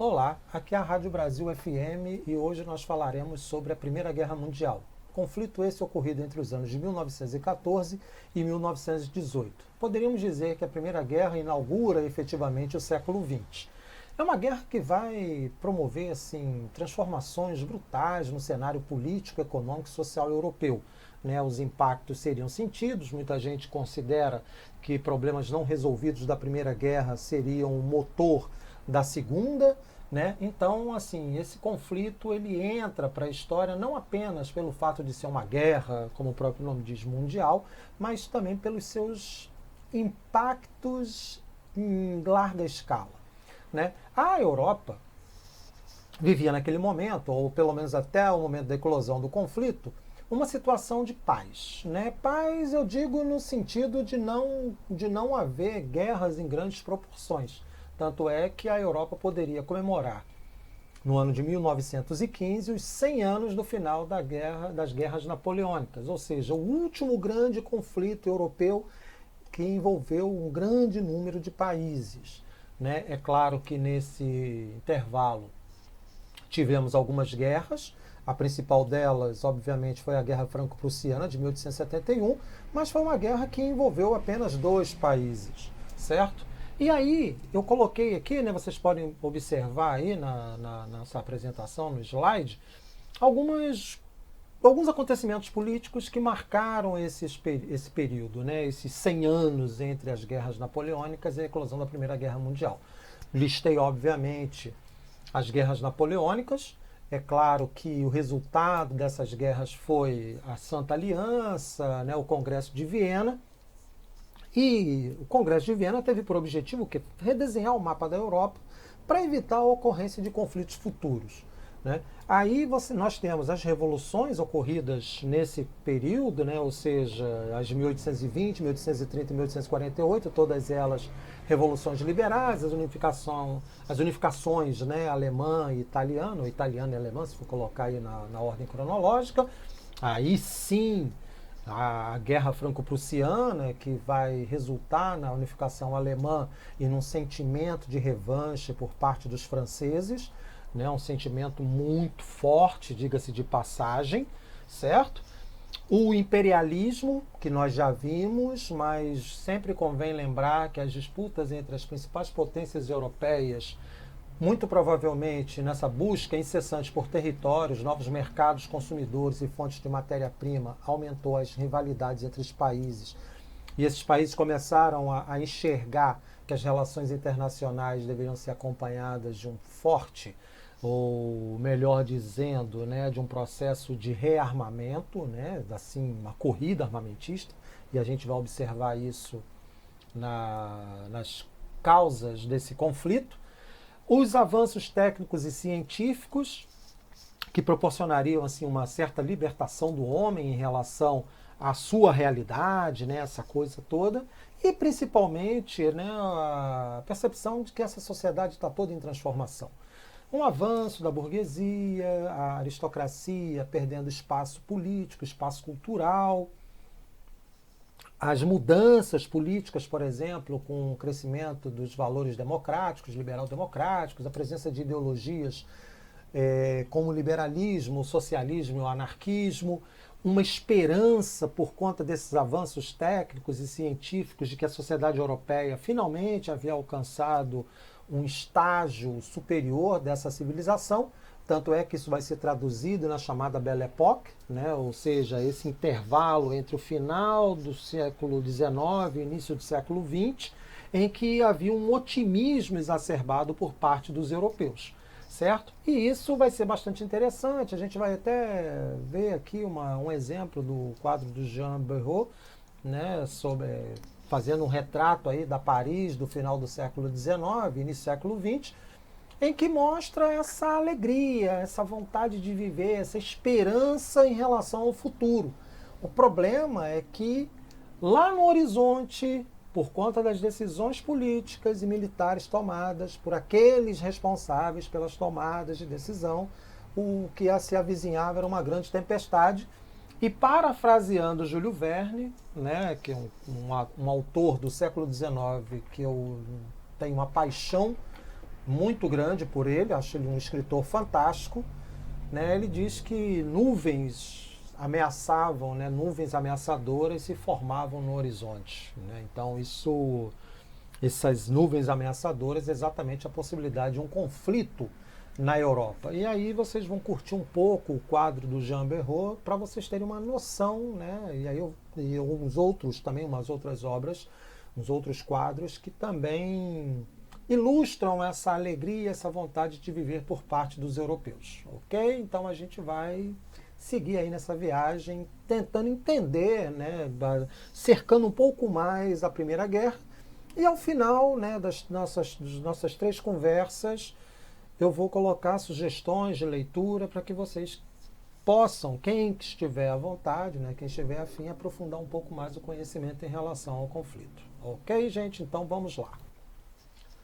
Olá, aqui é a Rádio Brasil FM e hoje nós falaremos sobre a Primeira Guerra Mundial. Conflito esse ocorrido entre os anos de 1914 e 1918. Poderíamos dizer que a Primeira Guerra inaugura efetivamente o século XX. É uma guerra que vai promover transformações brutais no cenário político, econômico e social europeu. Os impactos seriam sentidos, muita gente considera que problemas não resolvidos da Primeira Guerra seriam o motor da Segunda. Então, esse conflito ele entra para a história não apenas pelo fato de ser uma guerra, como o próprio nome diz, mundial, mas também pelos seus impactos em larga escala. A Europa vivia naquele momento, ou pelo menos até o momento da eclosão do conflito, uma situação de paz. Paz, eu digo no sentido de não haver guerras em grandes proporções. Tanto é que a Europa poderia comemorar, no ano de 1915, os 100 anos do final das guerras napoleônicas, ou seja, o último grande conflito europeu que envolveu um grande número de países. É claro que nesse intervalo tivemos algumas guerras. A principal delas, obviamente, foi a Guerra Franco-Prussiana de 1871, mas foi uma guerra que envolveu apenas dois países, certo? E aí, eu coloquei aqui, vocês podem observar aí na nossa apresentação, no slide, alguns acontecimentos políticos que marcaram esse período, esses 100 anos entre as guerras napoleônicas e a eclosão da Primeira Guerra Mundial. Listei, obviamente, as guerras napoleônicas. É claro que o resultado dessas guerras foi a Santa Aliança, o Congresso de Viena. E o Congresso de Viena teve por objetivo redesenhar o mapa da Europa para evitar a ocorrência de conflitos futuros. Aí nós temos as revoluções ocorridas nesse período, ou seja, as de 1820, 1830 e 1848, todas elas revoluções liberais, as unificações alemã e italiana, ou italiana e alemã, se for colocar aí na ordem cronológica. Aí sim, a Guerra Franco-Prussiana, que vai resultar na unificação alemã e num sentimento de revanche por parte dos franceses, um sentimento muito forte, diga-se de passagem, certo? O imperialismo, que nós já vimos, mas sempre convém lembrar que as disputas entre as principais potências europeias, muito provavelmente nessa busca incessante por territórios, novos mercados consumidores e fontes de matéria-prima, aumentou as rivalidades entre os países. E esses países começaram a enxergar que as relações internacionais deveriam ser acompanhadas de um forte, ou melhor dizendo, de um processo de rearmamento, uma corrida armamentista, e a gente vai observar isso nas causas desse conflito. Os avanços técnicos e científicos que proporcionariam uma certa libertação do homem em relação à sua realidade, essa coisa toda, e principalmente a percepção de que essa sociedade está toda em transformação. Um avanço da burguesia, a aristocracia perdendo espaço político, espaço cultural, as mudanças políticas, por exemplo, com o crescimento dos valores democráticos, liberal-democráticos, a presença de ideologias como o liberalismo, o socialismo e o anarquismo, uma esperança por conta desses avanços técnicos e científicos de que a sociedade europeia finalmente havia alcançado um estágio superior dessa civilização. Tanto é que isso vai ser traduzido na chamada Belle Époque, ou seja, esse intervalo entre o final do século XIX e o início do século XX, em que havia um otimismo exacerbado por parte dos europeus, certo? E isso vai ser bastante interessante. A gente vai até ver aqui um exemplo do quadro do Jean Béraud, fazendo um retrato aí da Paris do final do século XIX, início do século XX, em que mostra essa alegria, essa vontade de viver, essa esperança em relação ao futuro. O problema é que lá no horizonte, por conta das decisões políticas e militares tomadas por aqueles responsáveis pelas tomadas de decisão, o que se avizinhava era uma grande tempestade. E parafraseando Júlio Verne, que é um autor do século XIX que eu tenho uma paixão muito grande por ele, acho ele um escritor fantástico, né? Ele diz que nuvens ameaçavam, né? Nuvens ameaçadoras se formavam no horizonte, né? Então essas nuvens ameaçadoras é exatamente a possibilidade de um conflito na Europa. E aí vocês vão curtir um pouco o quadro do Jean Berrot para vocês terem uma noção, né? E aí e uns outros também, umas outras obras, uns outros quadros que também ilustram essa alegria, essa vontade de viver por parte dos europeus, ok? Então a gente vai seguir aí nessa viagem, tentando entender, né, cercando um pouco mais a Primeira Guerra. E ao final, né, das nossas 3 conversas, eu vou colocar sugestões de leitura para que vocês possam, quem estiver à vontade, né, quem estiver afim, aprofundar um pouco mais o conhecimento em relação ao conflito. Ok, gente? Então vamos lá.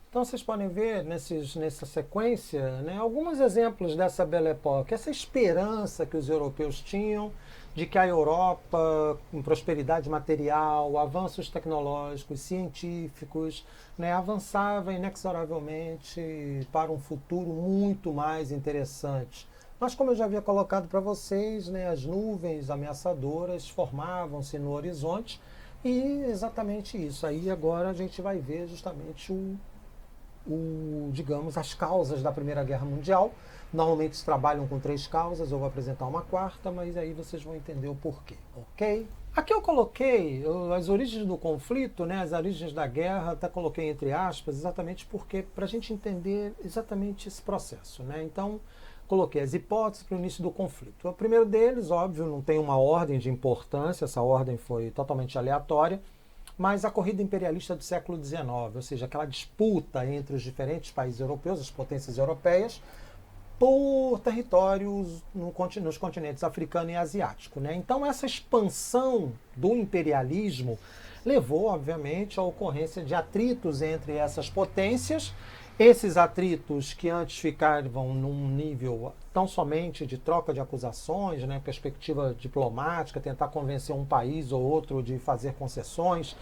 Então vocês podem ver nessa sequência, né, alguns exemplos dessa Belle Époque, essa esperança que os europeus tinham de que a Europa, com prosperidade material, avanços tecnológicos, científicos, né, avançava inexoravelmente para um futuro muito mais interessante. Mas como eu já havia colocado para vocês, né, as nuvens ameaçadoras formavam-se no horizonte e exatamente isso. Aí agora a gente vai ver justamente digamos, as causas da Primeira Guerra Mundial. Normalmente eles trabalham com 3 causas, eu vou apresentar uma 4ª, mas aí vocês vão entender o porquê, ok? Aqui eu coloquei as origens do conflito, né, as origens da guerra, até coloquei entre aspas, exatamente porque, para a gente entender exatamente esse processo, né? Então, coloquei as hipóteses para o início do conflito. O primeiro deles, óbvio, não tem uma ordem de importância, essa ordem foi totalmente aleatória, mas a corrida imperialista do século XIX, ou seja, aquela disputa entre os diferentes países europeus, as potências europeias, por territórios nos continentes africano e asiático, né? Então essa expansão do imperialismo levou, obviamente, à ocorrência de atritos entre essas potências. Esses atritos que antes ficavam num nível tão somente de troca de acusações, né, perspectiva diplomática, tentar convencer um país ou outro de fazer concessões.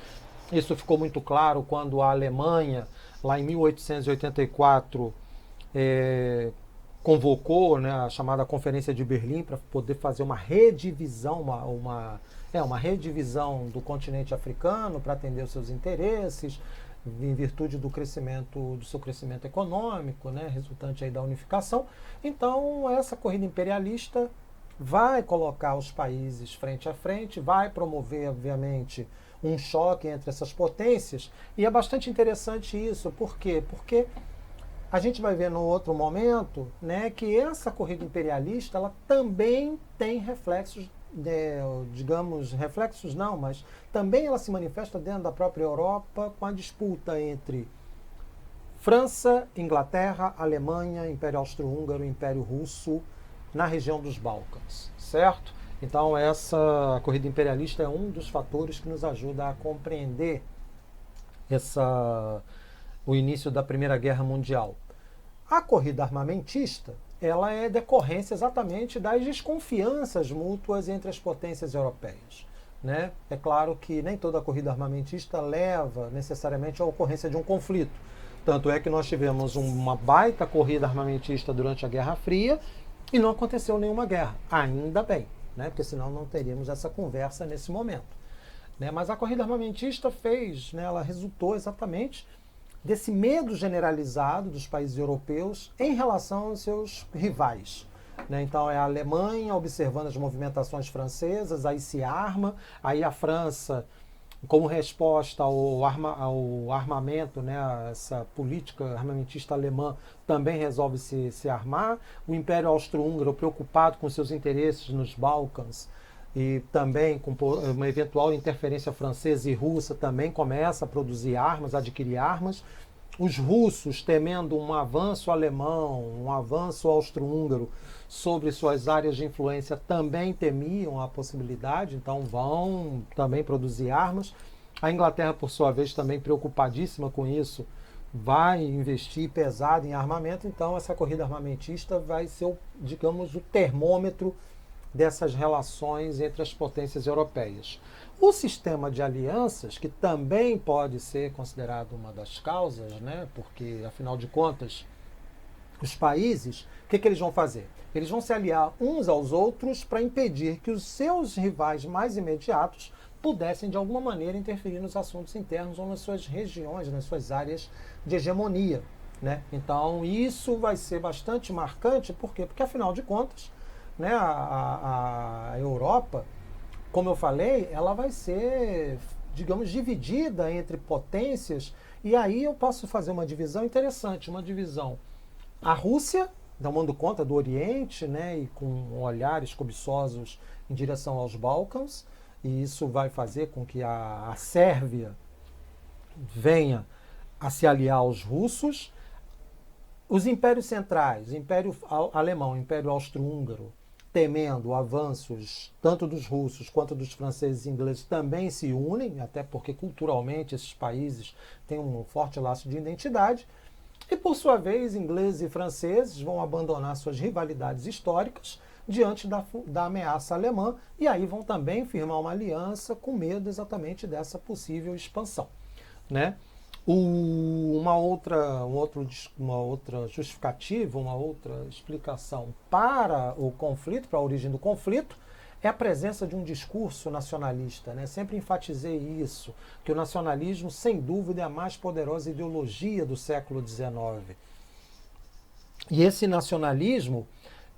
Isso ficou muito claro quando a Alemanha, lá em 1884, convocou, né, a chamada Conferência de Berlim para poder fazer uma redivisão, uma redivisão do continente africano para atender os seus interesses, em virtude do seu crescimento econômico, né, resultante aí da unificação. Então, essa corrida imperialista vai colocar os países frente a frente, vai promover, obviamente, um choque entre essas potências, e é bastante interessante isso. Por quê? Porque a gente vai ver no outro momento, né, que essa corrida imperialista ela também tem reflexos, digamos, reflexos não, mas também ela se manifesta dentro da própria Europa com a disputa entre França, Inglaterra, Alemanha, Império Austro-Húngaro, Império Russo, na região dos Balcãs, certo? Então essa corrida imperialista é um dos fatores que nos ajuda a compreender o início da Primeira Guerra Mundial. A corrida armamentista ela é decorrência exatamente das desconfianças mútuas entre as potências europeias, né? É claro que nem toda corrida armamentista leva necessariamente à ocorrência de um conflito. Tanto é que nós tivemos uma baita corrida armamentista durante a Guerra Fria e não aconteceu nenhuma guerra. Ainda bem, né? Porque senão não teríamos essa conversa nesse momento, né? Mas a corrida armamentista né, ela resultou exatamente desse medo generalizado dos países europeus em relação aos seus rivais, né? Então é a Alemanha observando as movimentações francesas, aí se arma, aí a França, como resposta ao armamento, né, essa política armamentista alemã, também resolve se armar. O Império Austro-Húngaro, preocupado com seus interesses nos Balcãs, e também com uma eventual interferência francesa e russa, também começa a produzir armas, a adquirir armas. Os russos, temendo um avanço alemão, um avanço austro-húngaro sobre suas áreas de influência, também temiam a possibilidade, então vão também produzir armas. A Inglaterra, por sua vez, também preocupadíssima com isso, vai investir pesado em armamento. Então essa corrida armamentista vai ser, digamos, o termômetro dessas relações entre as potências europeias. O sistema de alianças, que também pode ser considerado uma das causas, né, porque, afinal de contas, os países, o que eles vão fazer? Eles vão se aliar uns aos outros para impedir que os seus rivais mais imediatos pudessem, de alguma maneira, interferir nos assuntos internos ou nas suas regiões, nas suas áreas de hegemonia, né? Então, isso vai ser bastante marcante, por quê? Porque, afinal de contas, né, a Europa, como eu falei, ela vai ser, digamos, dividida entre potências, e aí eu posso fazer uma divisão interessante, uma divisão. A Rússia, tomando conta do Oriente, né, e com olhares cobiçosos em direção aos Balcãs, e isso vai fazer com que a Sérvia venha a se aliar aos russos. Os impérios centrais, o Império Alemão, o Império Austro-Húngaro, temendo avanços tanto dos russos quanto dos franceses e ingleses, também se unem, até porque culturalmente esses países têm um forte laço de identidade. E, por sua vez, ingleses e franceses vão abandonar suas rivalidades históricas diante da ameaça alemã, e aí vão também firmar uma aliança com medo exatamente dessa possível expansão, né? Uma outra justificativa, uma outra explicação para o conflito, para a origem do conflito, é a presença de um discurso nacionalista, né? Sempre enfatizei isso, que o nacionalismo, sem dúvida, é a mais poderosa ideologia do século XIX. E esse nacionalismo,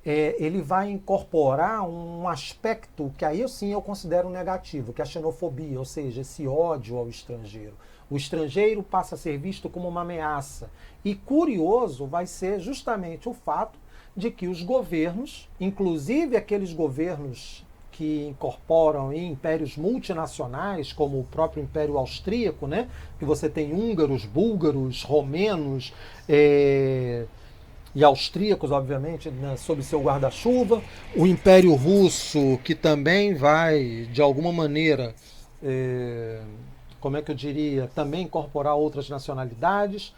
ele vai incorporar um aspecto que aí sim eu considero negativo, que é a xenofobia, ou seja, esse ódio ao estrangeiro. O estrangeiro passa a ser visto como uma ameaça. E curioso vai ser justamente o fato de que os governos, inclusive aqueles governos que incorporam em impérios multinacionais, como o próprio Império Austríaco, né? Que você tem húngaros, búlgaros, romenos e austríacos, obviamente, né, sob seu guarda-chuva. O Império Russo, que também vai, de alguma maneira, como é que eu diria, também incorporar outras nacionalidades.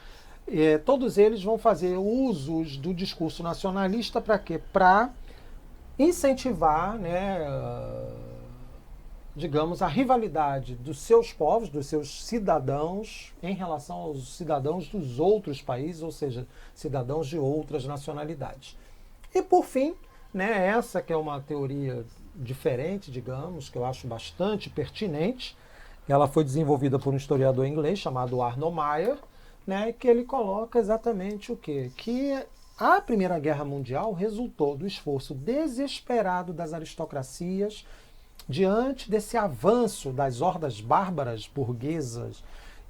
Todos eles vão fazer usos do discurso nacionalista para quê? Para incentivar, né, digamos, a rivalidade dos seus povos, dos seus cidadãos, em relação aos cidadãos dos outros países, ou seja, cidadãos de outras nacionalidades. E, por fim, né, essa que é uma teoria diferente, digamos, que eu acho bastante pertinente. Ela foi desenvolvida por um historiador inglês chamado Arnold Meyer, né, que ele coloca exatamente o quê? Que a Primeira Guerra Mundial resultou do esforço desesperado das aristocracias diante desse avanço das hordas bárbaras, burguesas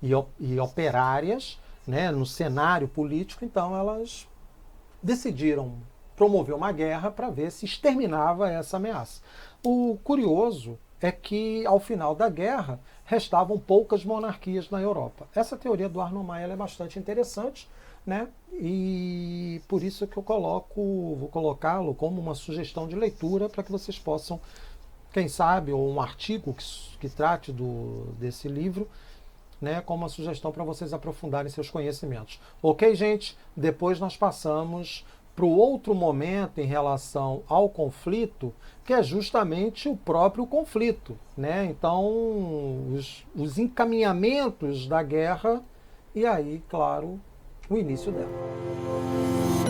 e operárias, né, no cenário político. Então elas decidiram promover uma guerra para ver se exterminava essa ameaça. O curioso é que, ao final da guerra, restavam poucas monarquias na Europa. Essa teoria do Arnold Meyer é bastante interessante, né? E por isso que eu vou colocá-lo como uma sugestão de leitura para que vocês possam, quem sabe, ou um artigo que trate desse livro, né, como uma sugestão para vocês aprofundarem seus conhecimentos. Ok, gente? Depois nós passamos para o outro momento em relação ao conflito, que é justamente o próprio conflito, né? Então, os encaminhamentos da guerra e aí, claro, o início dela.